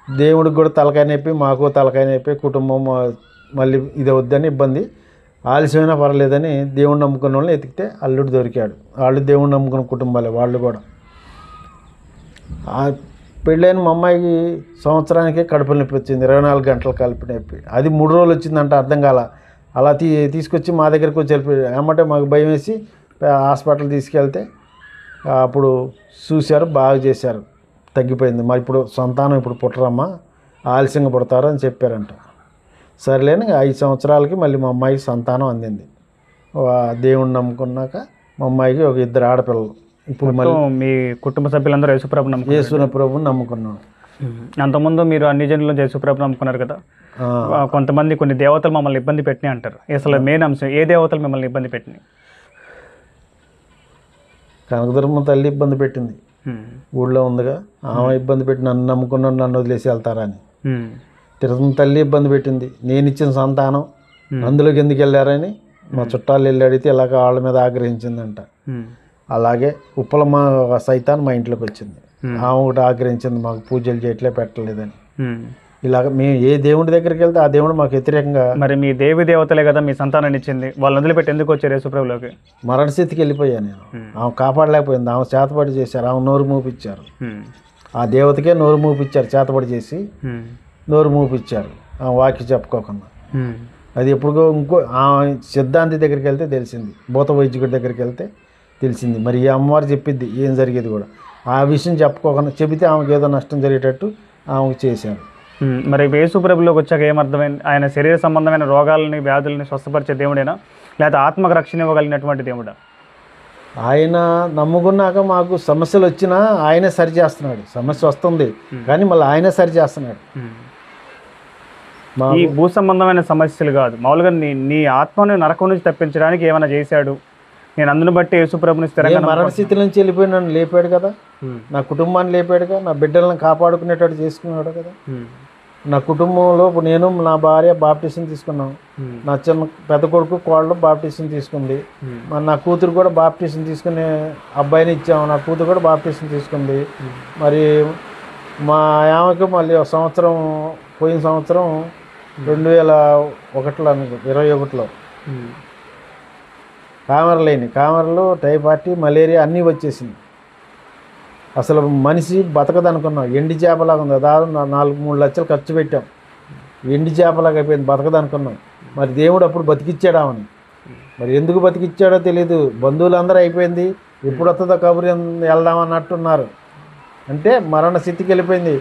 దేవుడికి కూడా తలకాయ నొప్పి, మాకు తలకాయ నొప్పి, కుటుంబం మళ్ళీ ఇది వద్దని ఇబ్బంది. ఆలస్యమైనా పర్లేదని దేవుణ్ణి నమ్ముకున్న వాళ్ళని ఎతికితే అల్లుడు దొరికాడు. వాళ్ళు దేవుణ్ణి నమ్ముకున్న కుటుంబాలే వాళ్ళు కూడా. పెళ్ళైన మా అమ్మాయికి సంవత్సరానికి కడుపు నొప్పి వచ్చింది, 24 గంటల కడుపు నొప్పి. అది 3 రోజులు వచ్చిందంట, అర్థం కాల. అలా తీసుకొచ్చి మా దగ్గరికి వచ్చి వెళ్ళిపోయి ఏమంటే మాకు భయం వేసి హాస్పిటల్ తీసుకెళ్తే అప్పుడు చూశారు, బాగా చేశారు, తగ్గిపోయింది. మరి ఇప్పుడు సంతానం ఇప్పుడు పుట్టరమ్మా, ఆలస్యంగా పుడతారు అని చెప్పారంట. సరేలేని 5 సంవత్సరాలకి మళ్ళీ మా అమ్మాయికి సంతానం అందింది. దేవుణ్ణి నమ్ముకున్నాక మా అమ్మాయికి ఒక 2 ఆడపిల్లలు. ఇప్పుడు మళ్ళీ మీ కుటుంబ సభ్యులందరూ యేసుప్రభు నమ్ముకున్నారు. యేసున ప్రభుని నమ్ముకున్నాం. అంతకుముందు మీరు అన్ని జనుల యేసుప్రభు నమ్ముకున్నారు కదా. కొంతమంది కొన్ని దేవతలు మమ్మల్ని ఇబ్బంది పెట్టినాయి అంటారు. అసలు మెయిన్ అంశం ఏ దేవతలు మిమ్మల్ని ఇబ్బంది పెట్టినాయి? కనకదుర్గమ్మ తల్లి ఇబ్బంది పెట్టింది. ఊళ్ళో ఉందిగా, ఆమె ఇబ్బంది పెట్టి నన్ను నమ్ముకున్నాను, నన్ను వదిలేసి వెళ్తారని. తిరుమల తల్లి ఇబ్బంది పెట్టింది. నేను ఇచ్చిన సంతానం అందులోకి ఎందుకు వెళ్ళారని మా చుట్టాలు వెళ్ళి అడిగితే ఇలాగ వాళ్ళ మీద ఆగ్రహించిందంట. అలాగే ఉప్పలమ్మ సైతాన్ మా ఇంట్లోకి వచ్చింది. ఆమె ఒకటి ఆగ్రహించింది, మాకు పూజలు చేయట్లే పెట్టలేదని. ఇలాగ మేము ఏ దేవుడి దగ్గరికి వెళ్తే ఆ దేవుడు మాకు వ్యతిరేకంగా. మరి మీ దేవి దేవతలే కదా మీ సంతానాన్ని ఇచ్చింది, వాళ్ళని వదిలిపెట్టి ఎందుకు వచ్చారు యేసుప్రభులోకి? మరణస్థితికి వెళ్ళిపోయాను నేను. ఆమె కాపాడలేకపోయింది. ఆమె చేతపడి చేశారు, ఆమె నోరు మూపిచ్చారు. ఆ దేవతకే నోరు మూపిచ్చారు, చేతపడి చేసి నోరు మూపిచ్చారు ఆమె వాక్య చెప్పుకోకుండా. అది ఎప్పుడుగో ఇంకో సిద్ధాంతి దగ్గరికి వెళ్తే తెలిసింది, భూత వైద్యుడి దగ్గరికి వెళ్తే తెలిసింది. మరి ఈ అమ్మవారు చెప్పిద్ది ఏం జరిగేది కూడా. ఆ విషయం చెప్పుకోకుండా చెబితే ఆమెకు ఏదో నష్టం జరిగేటట్టు ఆమెకు చేశారు. మరి యేసుప్రభులోకి వచ్చాక ఏమర్థమైంది? ఆయన శరీర సంబంధమైన రోగాలని వ్యాధులని స్వస్థపరిచే దేవుడేనా, లేదా ఆత్మకు రక్షణ ఇవ్వగలిగినటువంటి దేవుడా? ఆయన నమ్ముకున్నాక మాకు సమస్యలు వచ్చినా ఆయనే సరి చేస్తున్నాడు. సమస్య వస్తుంది కానీ మళ్ళీ ఆయనే సరి చేస్తున్నాడు. ఈ భూ సంబంధమైన సమస్యలు కాదు, మామూలుగా నీ ఆత్మను నరకం నుంచి తప్పించడానికి ఏమైనా చేశాడు. నేను అందుని బట్టి యేసుప్రభుని స్థిరంగా మరణస్థితి నుంచి వెళ్ళిపోయి నన్ను లేపాడు కదా, నా కుటుంబాన్ని లేపాడుగా, నా బిడ్డలను కాపాడుకునేటట్టు చేసుకున్నాడు కదా. నా కుటుంబంలో నేను నా భార్య బాప్టిజం తీసుకున్నాం. నా పెద్ద కొడుకు కోడలు బాప్టిజం తీసుకుంది. నా కూతురు కూడా బాప్టిజం తీసుకుని అబ్బాయిని ఇచ్చాము. నా కూతురు కూడా బాప్టిజం తీసుకుంది. మరి మా ఆమెకు మళ్ళీ ఒక సంవత్సరం, పోయిన సంవత్సరం 2021లో 21లో కామెరలు, టైఫాయిడ్, మలేరియా అన్నీ వచ్చేసింది. అసలు మనిషి బతకదనుకున్నాం. ఎండి చేపలాగా ఉంది. దాదాపు 4-3 లక్షలు ఖర్చు పెట్టాం. ఎండి చేపలాగా అయిపోయింది, బతకదనుకున్నాం. మరి దేవుడు అప్పుడు బతికిచ్చాడు ఆమెని. మరి ఎందుకు బతికిచ్చాడో తెలియదు. బంధువులందరూ అయిపోయింది, ఎప్పుడు వస్తుందో కబురు వెళ్దామన్నట్టున్నారు. అంటే మరణ స్థితికి వెళ్ళిపోయింది.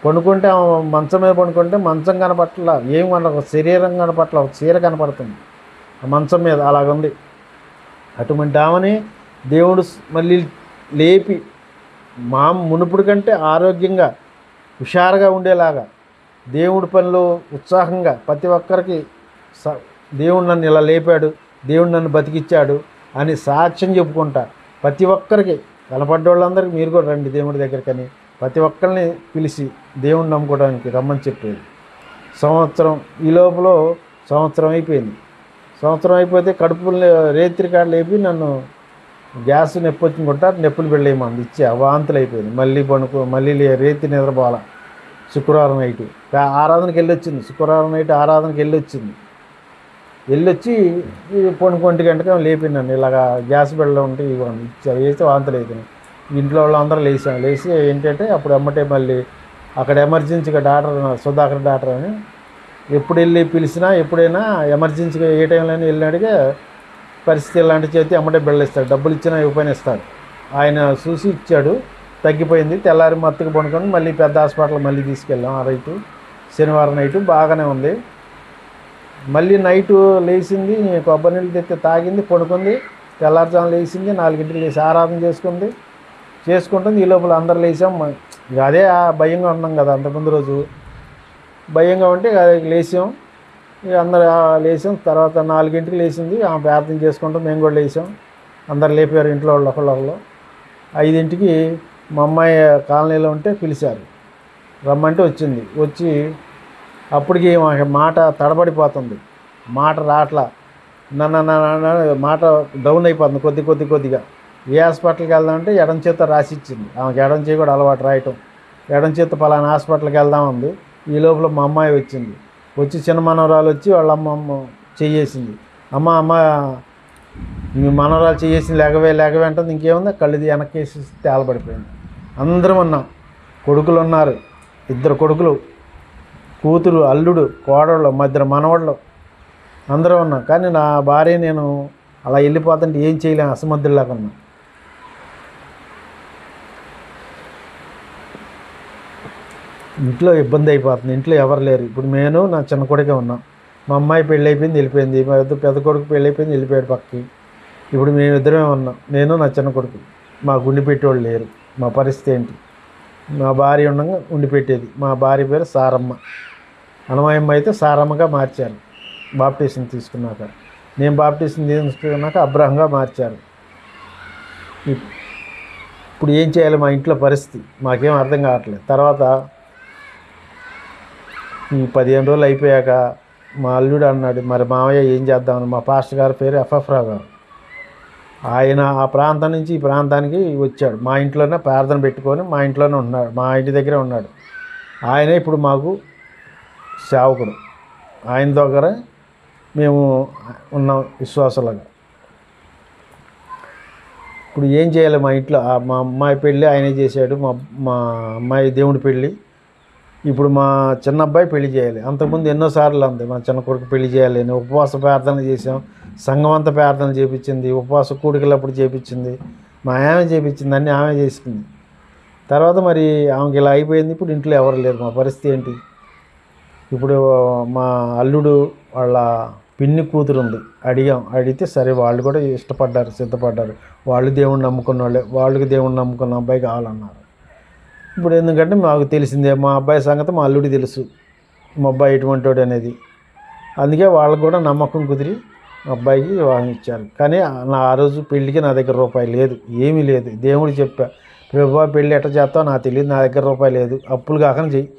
పడుకుంటే మంచం మీద పడుకుంటే మంచం కనపట్ల, ఏం కనపడ, శరీరం కనపట్ల, ఒక చీర కనపడుతుంది ఆ మంచం మీద, అలాగుంది. అటువంటి ఆమెని దేవుడు మళ్ళీ లేపి మునుపుడు కంటే ఆరోగ్యంగా హుషారుగా ఉండేలాగా, దేవుడి పనిలో ఉత్సాహంగా ప్రతి ఒక్కరికి దేవుడు నన్ను ఇలా లేపాడు, దేవుడు నన్ను బతికిచ్చాడు అని సాక్ష్యం చెప్పుకుంటా ప్రతి ఒక్కరికి, కనపడ్డోళ్ళందరికీ మీరు కూడా రండి దేవుడి దగ్గరికని ప్రతి ఒక్కరిని పిలిచి దేవుణ్ణి నమ్ముకోవడానికి రమ్మని చెప్పేది. సంవత్సరం ఈ లోపల సంవత్సరం అయిపోయింది. సంవత్సరం అయిపోతే కడుపు రేత్రి కాడ లేపి నన్ను గ్యాస్ నొప్పి వచ్చిందంట, నొప్పులు వెళ్ళేయమంది ఇచ్చి వాంతులు అయిపోయింది. మళ్ళీ రేత్రి నిద్రపోవాల. శుక్రవారం నైట్ ఆరాధనకి వెళ్ళొచ్చింది. శుక్రవారం నైట్ ఆరాధనకి వెళ్ళొచ్చింది. వెళ్ళొచ్చి 1 గంటగా లేపింది నన్ను. ఇలాగా గ్యాస్ బిళ్ళ ఉంటే ఇవ్వండి ఇచ్చి వేస్తే వాంతులు అవుతున్నాయి. ఇంట్లో వాళ్ళందరూ లేచి ఏంటంటే అప్పుడు అమ్మటే మళ్ళీ అక్కడ ఎమర్జెన్సీగా డాక్టర్ సుధాకర్ డాక్టర్ అని ఎప్పుడు వెళ్ళి పిలిచినా ఎప్పుడైనా ఎమర్జెన్సీగా ఏ టైంలో వెళ్ళినాడిగా పరిస్థితి ఇలాంటి చేతి అమ్మటే బిళ్ళ ఇస్తాడు. డబ్బులు ఇచ్చినా ఇవ్వపైన ఇస్తాడు. ఆయన చూసి ఇచ్చాడు, తగ్గిపోయింది. తెల్లారి మత్తుకు పడుకొని మళ్ళీ పెద్ద హాస్పిటల్ మళ్ళీ తీసుకెళ్ళాం. ఆ రైతు శనివారం నైటు బాగానే ఉంది. మళ్ళీ నైటు లేచింది, కొబ్బరి నీళ్ళు తెచ్చి తాగింది, పడుకుంది. తెల్లారుజాము లేచింది, 4 లేచి ఆరాధన చేసుకుంటుంది. ఈ లోపల అందరు లేచాం. ఇక అదే భయంగా ఉన్నాం కదా, అంతకుముందు రోజు భయంగా ఉంటే లేచాం. ఇక అందరు లేచాం. తర్వాత 4 లేచింది, ఆమె ప్రార్థన చేసుకుంటాం. మేము కూడా లేచాం. అందరు లేపారు ఇంట్లో వాళ్ళు ఒకళ్ళు. 5 మా అమ్మాయి కాలనీలో ఉంటే పిలిచారు, రమ్మంటే వచ్చింది. వచ్చి అప్పటికి మాట తడబడిపోతుంది, మాట రాట్లా, మాట డౌన్ అయిపోతుంది కొద్దిగా. ఏ హాస్పిటల్కి వెళ్దామంటే ఎడం చేత రాసి ఇచ్చింది. ఆమెకి ఎడం చేయి కూడా అలవాటు రాయటం. ఎడం చేత పలానా హాస్పిటల్కి వెళ్దామంది. ఈ లోపల మా అమ్మాయి వచ్చింది. వచ్చి చిన్న మనవరాలు వచ్చి వాళ్ళ అమ్మ చెయ్యేసింది. అమ్మ మీ మనవరాలు చెయ్యేసింది, లేకవే అంటుంది. ఇంకేముంది, కళ్ళుది వెనక్కేసి తేలబడిపోయింది. అందరం ఉన్నాం. కొడుకులు ఉన్నారు, 2 కొడుకులు, కూతురు, అల్లుడు, కోడళ్ళు, మధ్య మనవాళ్ళు అందరూ ఉన్నాం. కానీ నా భార్య నేను అలా వెళ్ళిపోతుంటే ఏం చేయలేము, అసమర్థుల్లాగా ఉన్నాం. ఇంట్లో ఇబ్బంది అయిపోతుంది. ఇంట్లో ఎవరు లేరు. ఇప్పుడు నేను నా చిన్న కొడుకే ఉన్నాం. మా అమ్మాయి పెళ్ళి అయిపోయింది, వెళ్ళిపోయింది. మా పెద్ద కొడుకు పెళ్ళి అయిపోయింది, వెళ్ళిపోయాడు పక్కకి. ఇప్పుడు మేమిద్దరమే ఉన్నాం, నేను నా చిన్న కొడుకు. మా గుండి పెట్టేవాళ్ళు లేరు. మా పరిస్థితి ఏంటి? మా భార్య ఉండగా ఉండి పెట్టేది. మా భార్య పేరు సారమ్మ. అనమాయమ్మ అయితే సారమ్మగా మార్చారు బాప్టిజం తీసుకున్నాక. నేను బాప్టిజం తీసుకున్నాక అబ్రహంగా మార్చారు. ఇప్పుడు ఏం చేయాలి? మా ఇంట్లో పరిస్థితి మాకేం అర్థం కావట్లేదు. తర్వాత ఈ 15 రోజులు అయిపోయాక మా అల్లుడు అన్నాడు, మరి మావయ్య ఏం చేద్దామని. మా పాస్టర్ గారి పేరు ఎఫ్ఎఫ్ రావు గారు. ఆయన ఆ ప్రాంతం నుంచి ఈ ప్రాంతానికి వచ్చాడు. మా ఇంట్లోనే ప్రార్థన పెట్టుకొని మా ఇంట్లోనే ఉన్నాడు, మా ఇంటి దగ్గరే ఉన్నాడు. ఆయనే ఇప్పుడు మాకు సేవకుడు. ఆయన దగ్గర మేము ఉన్నాం విశ్వాసులుగా. ఇప్పుడు ఏం చేయాలి? మా ఇంట్లో మా అమ్మాయి పెళ్ళి ఆయనే చేశాడు. మా అమ్మాయి దేవుడి పెళ్ళి. ఇప్పుడు మా చిన్న అబ్బాయి పెళ్లి చేయాలి. అంతకుముందు ఎన్నోసార్లు అంది మా చిన్న కొడుకు పెళ్లి చేయాలి అని. ఉపవాస ప్రార్థనలు చేసాం. సంఘం అంతా ప్రార్థనలు చేయించింది. ఉపవాస కూడికలప్పుడు చేయించింది. మా ఆమె చేయించింది, అన్నీ ఆమె చేసుకుంది. తర్వాత మరి ఆమెకి ఇలా అయిపోయింది. ఇప్పుడు ఇంట్లో ఎవరు లేరు. మా పరిస్థితి ఏంటి? ఇప్పుడు మా అల్లుడు వాళ్ళ పిన్ని కూతురు ఉంది, అడిగితే సరే వాళ్ళు కూడా ఇష్టపడ్డారు, సిద్ధపడ్డారు. వాళ్ళు దేవుణ్ణి నమ్ముకున్న వాళ్ళే. వాళ్ళకి దేవుణ్ణి నమ్ముకున్న అబ్బాయి కావాలన్నారు. ఇప్పుడు ఎందుకంటే మాకు తెలిసిందే, మా అబ్బాయి సంగతి మా అల్లుడికి తెలుసు, మా అబ్బాయి ఎటువంటి వాడు అనేది. అందుకే వాళ్ళకు కూడా నమ్మకం కుదిరి మా అబ్బాయికి వివాహం ఇచ్చారు. కానీ ఆ రోజు పెళ్ళికి నా దగ్గర రూపాయి లేదు, ఏమీ లేదు. దేవుడు చెప్పా, ప్రభువా పెళ్ళి ఎట్లా చేస్తావు నాకు తెలియదు, నా దగ్గర రూపాయి లేదు, అప్పులు కాకుండా చెయ్యి,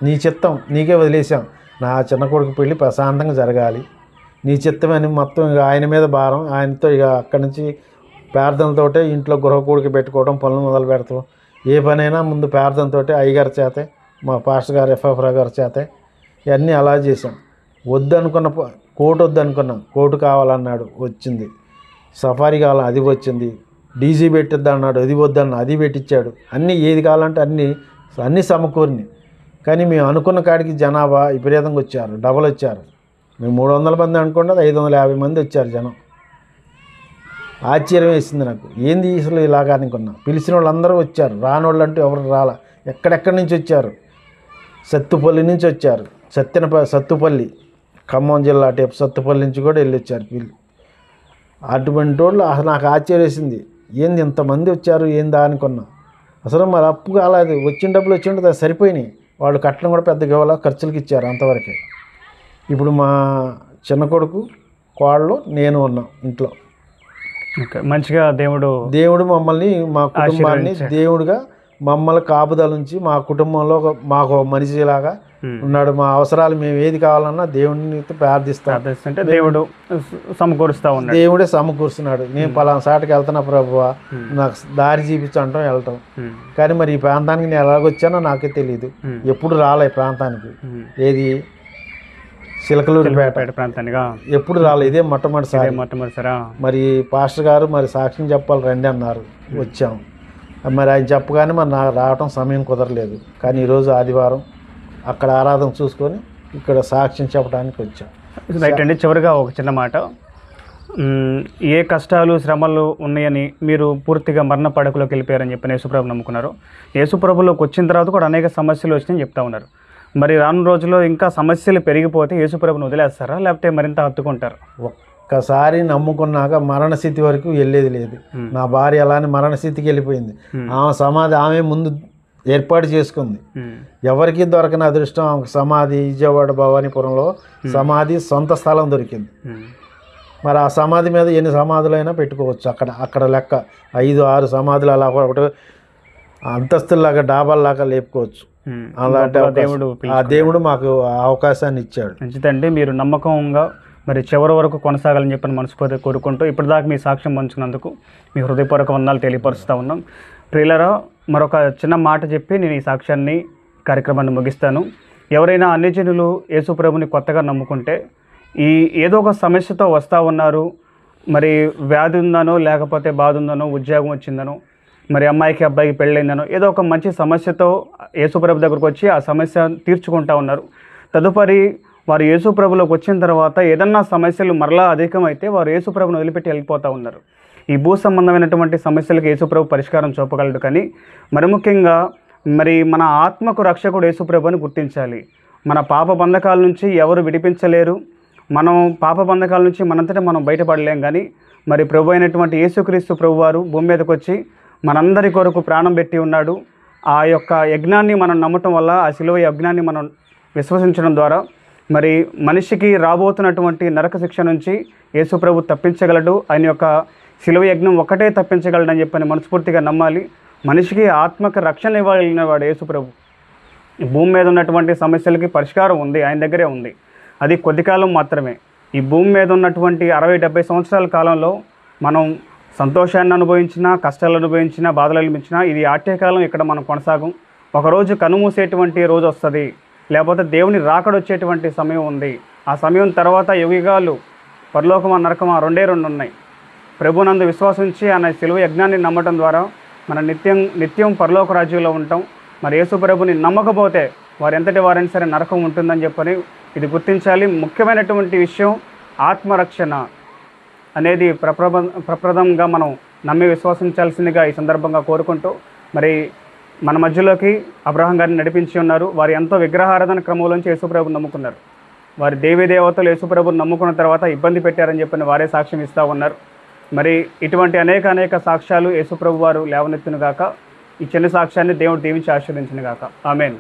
నీ చిత్తం నీకే వదిలేసాం. నా చిన్న కొడుకు పెళ్ళి ప్రశాంతంగా జరగాలి, నీ చిత్తం అని మొత్తం ఇక ఆయన మీద భారం. ఆయనతో ఇక అక్కడి నుంచి ప్రార్థనలతోటే ఇంట్లో గృహ కూడికి పెట్టుకోవడం, పనులు మొదలు పెడతాం. ఏ పనైనా ముందు ప్రార్థనతో అయ్యగారి చేతే, మా పాస్టర్ గారు ఎఫ్ఎఫ్ రావు గారి చేతే ఇవన్నీ అలా చేసాం. వద్దనుకున్న కోటు వద్దనుకున్నాం, కోటు కావాలన్నాడు, వచ్చింది. సఫారీ కావాలని, అది వచ్చింది. డీజీ పెట్టిద్దా అన్నాడు, అది వద్దన్న, అది పెట్టించాడు. అన్నీ ఏది కావాలంటే అన్నీ సమకూరిని. కానీ మేము అనుకున్న కాడికి జనాభా విపరీతంగా వచ్చారు, డబల్ వచ్చారు. మేము 300 మంది అనుకుంటే 550 మంది వచ్చారు జనం. ఆశ్చర్యం వేసింది నాకు. ఏంది అసలు ఇలాగా అనుకున్నా. పిలిచిన వాళ్ళందరూ వచ్చారు, రాని వాళ్ళు అంటూ ఎవరు రాలా. ఎక్కడెక్కడి నుంచి వచ్చారు? సత్తుపల్లి నుంచి వచ్చారు, సత్తుపల్లి ఖమ్మం జిల్లా టైపు సత్తుపల్లి నుంచి కూడా వెళ్ళి వచ్చారు వీళ్ళు. అటువంటి వాళ్ళు అసలు నాకు ఆశ్చర్యం వేసింది. ఏంది ఇంతమంది వచ్చారు ఏందా అనుకున్నా. అసలు మరి అప్పు కాలేదు, వచ్చిన డబ్బులు వచ్చింటే అది సరిపోయినాయి. వాళ్ళు కట్టడం కూడా పెద్దగా ఇవ్వాల, ఖర్చులకి ఇచ్చారు అంతవరకే. ఇప్పుడు మా చిన్న కొడుకు, కోళ్ళు, నేను ఉన్నాం ఇంట్లో. మంచిగా దేవుడు మమ్మల్ని, మా కుటుంబాన్ని దేవుడుగా మమ్మల్ని కాపుదల నుంచి మా కుటుంబంలో మాకు మనిషిలాగా ఉన్నాడు. మా అవసరాలు మేము ఏది కావాలన్నా దేవుడిని ప్రార్థిస్తాం. దేవుడు సమకూరుస్తా ఉన్నాడు, దేవుడే సమకూరుస్తున్నాడు. నేను పలానా సాటికి వెళ్తున్నా ప్రభువా, నాకు దారి చూపించంటాం, వెళ్ళటం. కానీ మరి ఈ ప్రాంతానికి నేను ఎలాగొచ్చానో నాకే తెలియదు. ఎప్పుడు రాలే ప్రాంతానికి. ఏది చిలకలూరిపేట ప్రాంతానిగా ఎప్పుడు రాలేదు, ఇదే మొట్టమొదటిసారి. మరి పాస్టర్ గారు మరి సాక్ష్యం చెప్పాలి రండి అన్నారు, వచ్చాం. మరి ఆయన చెప్పగానే మరి నాకు రావటం సమయం కుదరలేదు. కానీ ఈరోజు ఆదివారం అక్కడ ఆరాధన చూసుకొని ఇక్కడ సాక్ష్యం చెప్పడానికి వచ్చాం. రైట్ అండి. చివరిగా ఒక చిన్న మాట, ఏ కష్టాలు శ్రమలు ఉన్నాయని మీరు పూర్తిగా మరణ పడకలోకి వెళ్ళిపోయారని చెప్పి యేసుప్రభు నమ్ముకున్నారు. యేసుప్రభులోకి వచ్చిన తర్వాత కూడా అనేక సమస్యలు వచ్చినాయని చెప్తా ఉన్నారు. మరి రాను రోజుల్లో ఇంకా సమస్యలు పెరిగిపోతే యేసుప్రభుని వదిలేస్తారా, లేకపోతే మరింత హత్తుకుంటారు? ఒక్కసారి నమ్ముకున్నాక మరణస్థితి వరకు వెళ్ళేది లేదు. నా భార్య అలానే మరణస్థితికి వెళ్ళిపోయింది. ఆమె సమాధి ఆమె ముందు ఏర్పాటు చేసుకుంది. ఎవరికి దొరకని అదృష్టం ఆమెకు సమాధి విజయవాడ భవానీపురంలో సమాధి, సొంత స్థలం దొరికింది. మరి ఆ సమాధి మీద ఎన్ని సమాధులైనా పెట్టుకోవచ్చు. అక్కడ లెక్క 5-6 సమాధులు అలా ఒకటి అంతస్తులాగా డాబాల్లాగా లేపుకోవచ్చు. అలాంటి దేవుడు మాకు అవకాశాన్ని ఇచ్చాడు. మంచిదండి. మీరు నమ్మకంగా మరి చివరి వరకు కొనసాగాలని చెప్పని మనస్ఫూర్తిగా కోరుకుంటూ ఇప్పటిదాకా మీ సాక్ష్యం పంచుకున్నందుకు మీ హృదయపూర్వక వందనాలు తెలియపరుస్తూ ఉన్నాం. ప్రియులారా, మరొక చిన్న మాట చెప్పి నేను ఈ సాక్ష్యాన్ని కార్యక్రమాన్ని ముగిస్తాను. ఎవరైనా అన్యజనులు యేసుప్రభుని కొత్తగా నమ్ముకుంటే ఏదో ఒక సమస్యతో వస్తూ ఉన్నారు. మరి వ్యాధి ఉందనో, లేకపోతే బాధ ఉందనో, ఉద్యోగం వచ్చిందనో, మరి అమ్మాయికి అబ్బాయికి పెళ్ళైందనో, ఏదో ఒక మంచి సమస్యతో యేసుప్రభు దగ్గరకు వచ్చి ఆ సమస్య తీర్చుకుంటూ ఉన్నారు. తదుపరి వారు యేసుప్రభులోకి వచ్చిన తర్వాత ఏదన్నా సమస్యలు మరలా అధికమైతే వారు యేసుప్రభుని వదిలిపెట్టి వెళ్ళిపోతూ ఉన్నారు. ఈ భూ సంబంధమైనటువంటి సమస్యలకు యేసుప్రభు పరిష్కారం చూపగలడు. కానీ మరి ముఖ్యంగా మరి మన ఆత్మకు రక్షకుడు యేసుప్రభు అని గుర్తించాలి. మన పాప బంధకాల నుంచి ఎవరు విడిపించలేరు. మనం పాప బంధకాల నుంచి మనంతటా మనం బయటపడలేం. కానీ మరి ప్రభు అయినటువంటి యేసుక్రీస్తు ప్రభువారు భూమి మీదకి వచ్చి మనందరి కొరకు ప్రాణం పెట్టి ఉన్నాడు. ఆ యొక్క యజ్ఞాన్ని మనం నమ్మటం వల్ల, ఆ శిలువ యజ్ఞాన్ని మనం విశ్వసించడం ద్వారా మరి మనిషికి రాబోతున్నటువంటి నరక శిక్ష నుంచి యేసుప్రభు తప్పించగలడు. ఆయన యొక్క శిలువ యజ్ఞం ఒకటే తప్పించగలడని చెప్పని మనస్ఫూర్తిగా నమ్మాలి. మనిషికి ఆత్మకు రక్షణ ఇవ్వగలిగిన వాడు యేసుప్రభు. భూమి మీద ఉన్నటువంటి సమస్యలకి పరిష్కారం ఉంది, ఆయన దగ్గరే ఉంది. అది కొద్ది కాలం మాత్రమే. ఈ భూమి మీద ఉన్నటువంటి 60-70 సంవత్సరాల కాలంలో మనం సంతోషాన్ని అనుభవించినా, కష్టాలు అనుభవించినా, బాధలు అనుభవించినా ఇది ఆట్యకాలం. ఇక్కడ మనం కొనసాగం. ఒకరోజు కనుమూసేటువంటి రోజు వస్తుంది, లేకపోతే దేవుని రాకడొచ్చేటువంటి సమయం ఉంది. ఆ సమయం తర్వాత యుగాలు, పరలోకమా నరకమా రెండే రెండు ఉన్నాయి. ప్రభునందు విశ్వాసించి ఆయన శిలువ యజ్ఞాన్ని నమ్మటం ద్వారా మన నిత్యం పరలోక రాజ్యంలో ఉంటాం. మరి యేసు ప్రభుని నమ్మకపోతే వారు ఎంతటి వారైనా సరే నరకం ఉంటుందని చెప్పని ఇది గుర్తించాలి. ముఖ్యమైనటువంటి విషయం ఆత్మరక్షణ అనేది ప్రప్రదంగా మనం నమ్మి విశ్వసించాల్సిందిగా ఈ సందర్భంగా కోరుకుంటూ, మరి మన మధ్యలోకి అబ్రహాం గారిని నడిపించి ఉన్నారు. వారు ఎంతో విగ్రహారాధన క్రమంలోంచి యేసుప్రభుని నమ్ముకున్నారు. వారి దేవతలు యేసుప్రభుని నమ్ముకున్న తర్వాత ఇబ్బంది పెట్టారని చెప్పని వారే సాక్ష్యం ఇస్తూ ఉన్నారు. మరి ఇటువంటి అనేక సాక్ష్యాలు యేసుప్రభు వారు లేవనెత్తును గాక. ఈ చిన్న సాక్ష్యాన్ని దేవుడు దీవించి ఆశీర్వదించును గాక. ఆమేన్.